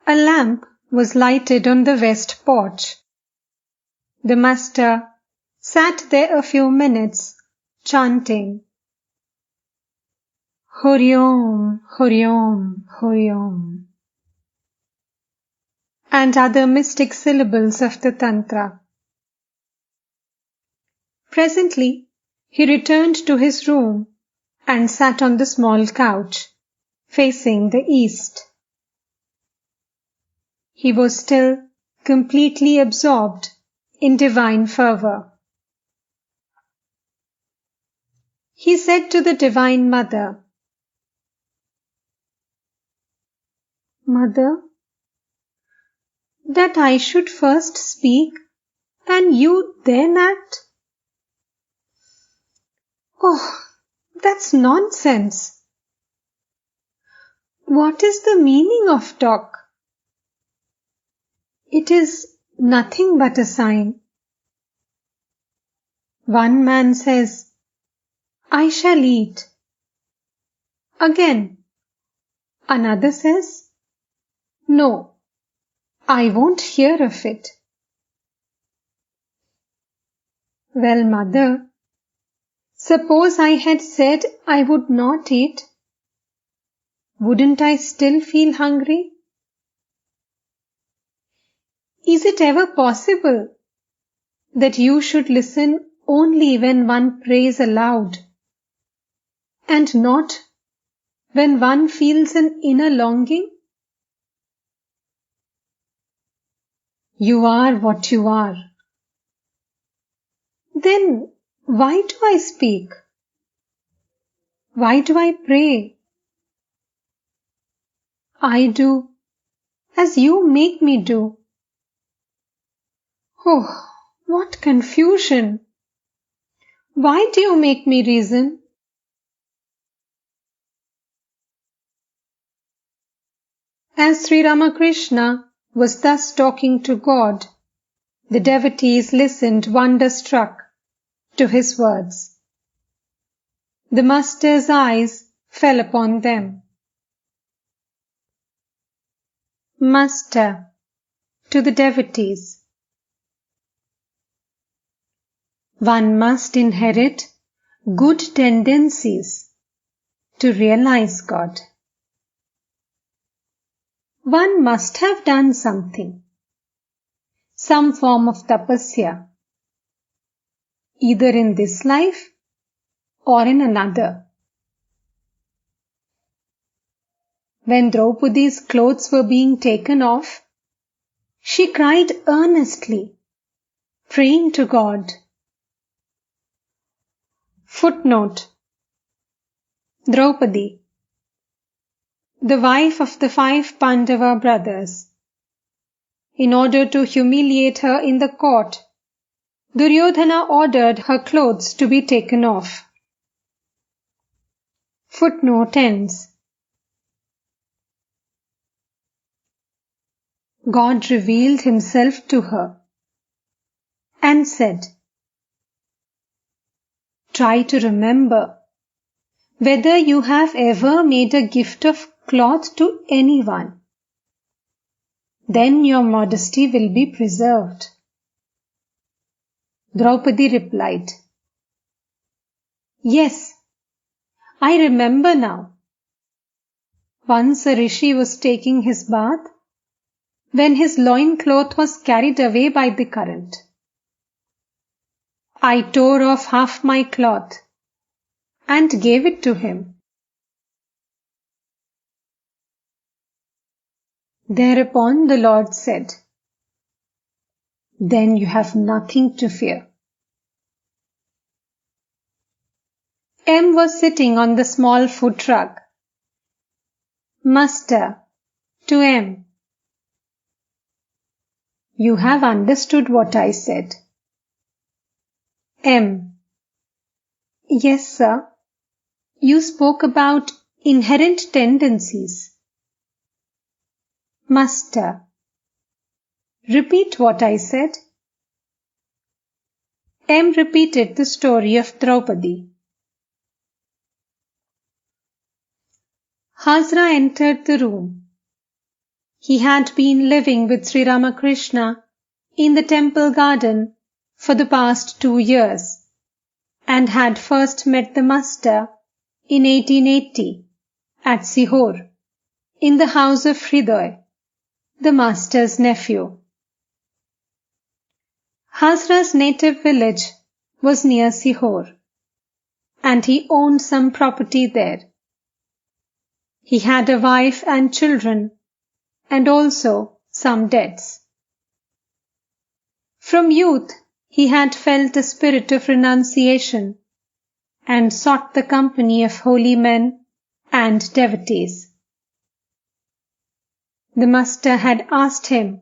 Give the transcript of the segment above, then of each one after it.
A lamp was lighted on the west porch. The master sat there a few minutes, chanting, Horiom, Horiom, Horiom, and other mystic syllables of the Tantra. Presently, he returned to his room and sat on the small couch, facing the east. He was still completely absorbed in divine fervor. He said to the Divine Mother, Mother, that I should first speak and you then act? Oh, that's nonsense. What is the meaning of talk? It is nothing but a sign. One man says, I shall eat. Again, another says, no, I won't hear of it. Well, Mother, suppose I had said I would not eat, wouldn't I still feel hungry? Is it ever possible that you should listen only when one prays aloud, and not when one feels an inner longing? You are what you are. Then why do I speak? Why do I pray? I do as you make me do. Oh, what confusion! Why do you make me reason? As Sri Ramakrishna was thus talking to God, the devotees listened wonder-struck to his words. The Master's eyes fell upon them. Master, to the devotees, one must inherit good tendencies to realize God. One must have done something, some form of tapasya, either in this life or in another. When Draupadi's clothes were being taken off, she cried earnestly, praying to God. Footnote: Draupadi, the wife of the 5 Pandava brothers. In order to humiliate her in the court, Duryodhana ordered her clothes to be taken off. Footnote ends. God revealed himself to her and said, Try to remember whether you have ever made a gift of cloth to anyone. Then your modesty will be preserved. Draupadi replied, Yes, I remember now. Once a rishi was taking his bath when his loincloth was carried away by the current. I tore off half my cloth and gave it to him. Thereupon the Lord said, Then you have nothing to fear. M was sitting on the small foot rug. Master, to M. You have understood what I said. M. Yes, sir. You spoke about inherent tendencies. Master. Repeat what I said. M repeated the story of Draupadi. Hazra entered the room. He had been living with Sri Ramakrishna in the temple garden for the past 2 years and had first met the master in 1880 at Sihor in the house of Hriday, the master's nephew. Hazra's native village was near Sihor, and he owned some property there. He had a wife and children, and also some debts. From youth, he had felt a spirit of renunciation and sought the company of holy men and devotees. The master had asked him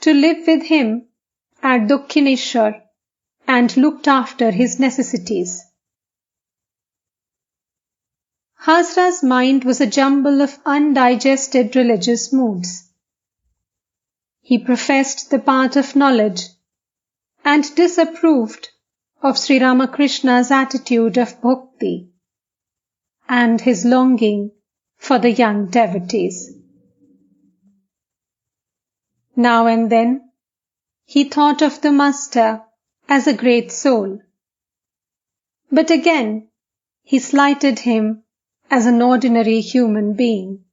to live with him at Dakshineshwar and looked after his necessities. Hazra's mind was a jumble of undigested religious moods. He professed the path of knowledge and disapproved of Sri Ramakrishna's attitude of bhakti and his longing for the young devotees. Now and then, he thought of the master as a great soul, but again he slighted him as an ordinary human being.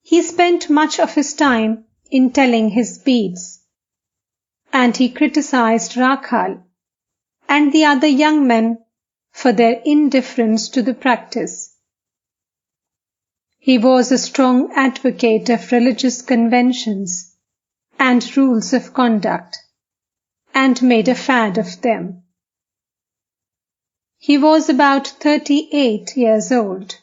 He spent much of his time in telling his beads, and he criticized Rakhal and the other young men for their indifference to the practice. He was a strong advocate of religious conventions and rules of conduct, and made a fad of them. He was about 38 years old.